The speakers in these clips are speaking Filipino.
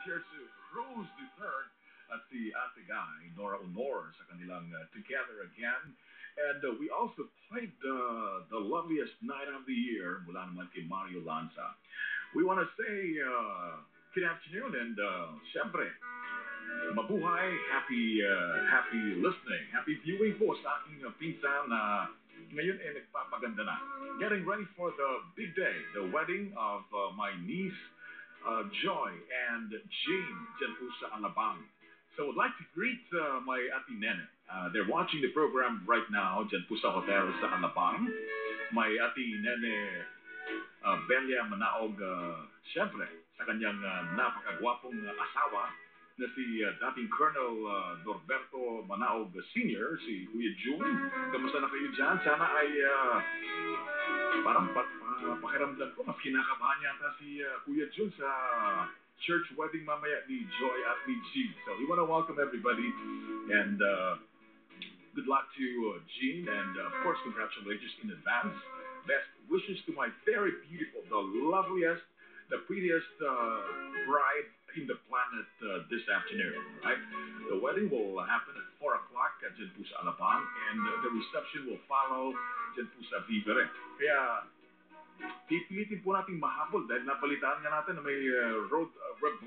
here to cruise the third at si Ate Guy, Nora Honor sa kanilang Together Again. And we also played the loveliest night of the year mula naman kay Mario Lanza. We want to say good afternoon and syempre, mabuhay, happy listening, happy viewing po sa aking pinsan na ngayon ay nagpapaganda na. Getting ready for the big day, the wedding of my niece, Joy and Jean, dyan po sa Alabang. So I'd like to greet my Ate Nene. They're watching the program right now dyan po sa hotel sa Alabang. My Ate Nene Belia Manaog, syempre, sa kanyang napakagwapong asawa na si dating Colonel Norberto Manaog Sr., si Kuya June. Kamusta na kayo dyan? Sana ay parang pakiramdam ko, mas kinakabahan yata si Kuya June sa church wedding mamaya ni Joy at ni Jean. So we want to welcome everybody and good luck to Jean and of course congratulations in advance. Best wishes to my very beautiful, the loveliest, the prettiest bride in the planet this afternoon, right? The wedding will happen at 4 o'clock dyan po sa Alabang and the reception will follow dyan po sa Vivere. Kaya pipilitin po natin mahabol dahil napalitaan nga natin na may road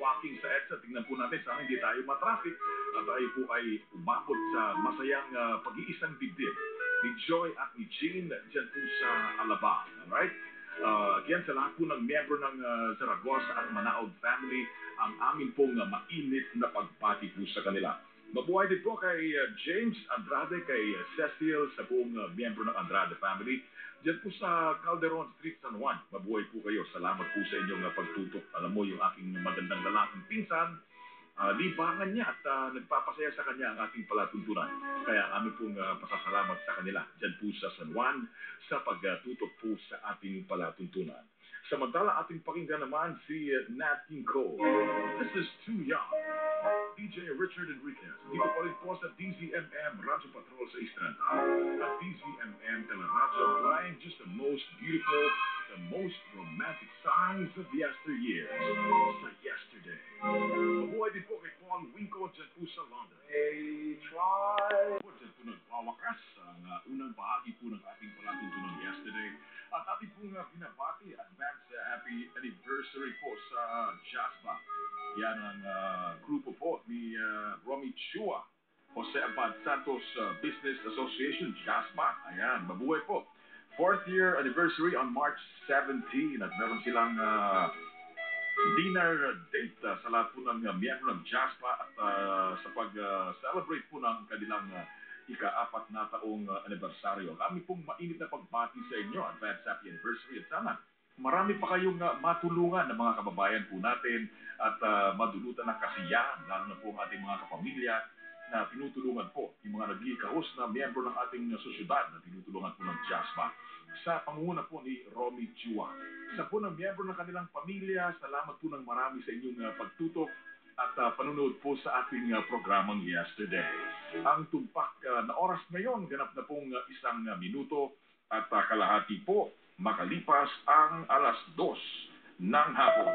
blocking sa EDSA. Tingnan po natin sana hindi tayo matraffic at tayo po ay umabot sa masayang pag-iisang dibdib ni Joy at ni Jean dyan po sa Alabang. Alright? Again, sa lahat po ng miyembro ng Zaragoza at Manaog family, ang amin pong mainit na pagbati po sa kanila. Mabuhay din po kay James Andrade, kay Cecil, sa buong miyembro ng Andrade family. Diyan po sa Calderon Street, San Juan. Mabuhay po kayo. Salamat po sa inyong pagtutok. Alam mo yung aking magandang lalaking pinsan, libangan niya at nagpapasaya sa kanya ang ating palatuntunan. Kaya amin pong pasasalamat sa kanila dyan po sa San Juan sa pagtutok po sa ating palatuntunan. Samantala ating pakinggan naman si Nat King Cole. This is Too Young. DJ Richard Enriquez. Dito pa rin po sa DZMM Radyo Patrol sa Istranta. At DZMM Teleradyo playing just the most beautiful, the most romantic songs of yesteryear. Sa yesterday. Mabuhay din po kay Paul Winco dyan po sa London. Hey, try. Dyan po nagwawakas ang unang bahagi po ng ating palatuntunan yesterday. At ating pong pinabati, advance happy anniversary po sa Jaspa. Yan ang grupo po ni Romy Chua, Jose Abad Santos Business Association, Jaspa. Ayan, mabuhay po. 4th year anniversary on March 17 at meron silang dinner date sa lahat po ng miyembro ng Jaspa at sa pag-celebrate po ng kanilang ika-4 na taong anibersaryo. Kami pong mainit na pagbati sa inyo, advance happy anniversary at sana marami pa kayong matulungan ng mga kababayan po natin at madulutan ng kasiyahan, lalo na po ang ating mga kapamilya na tinutulungan po yung mga nag-iikahos na miyembro ng ating sosyudad na tinutulungan po ng Jaspa sa pangunguna po ni Romy Chua. Sa po ng miyembro ng kanilang pamilya, salamat po ng marami sa inyong pagtutok at panunood po sa ating programang yesterday. Ang tumpak na oras ngayon, ganap na pong 1 minuto at kalahati po makalipas ang 2:00 ng hapon.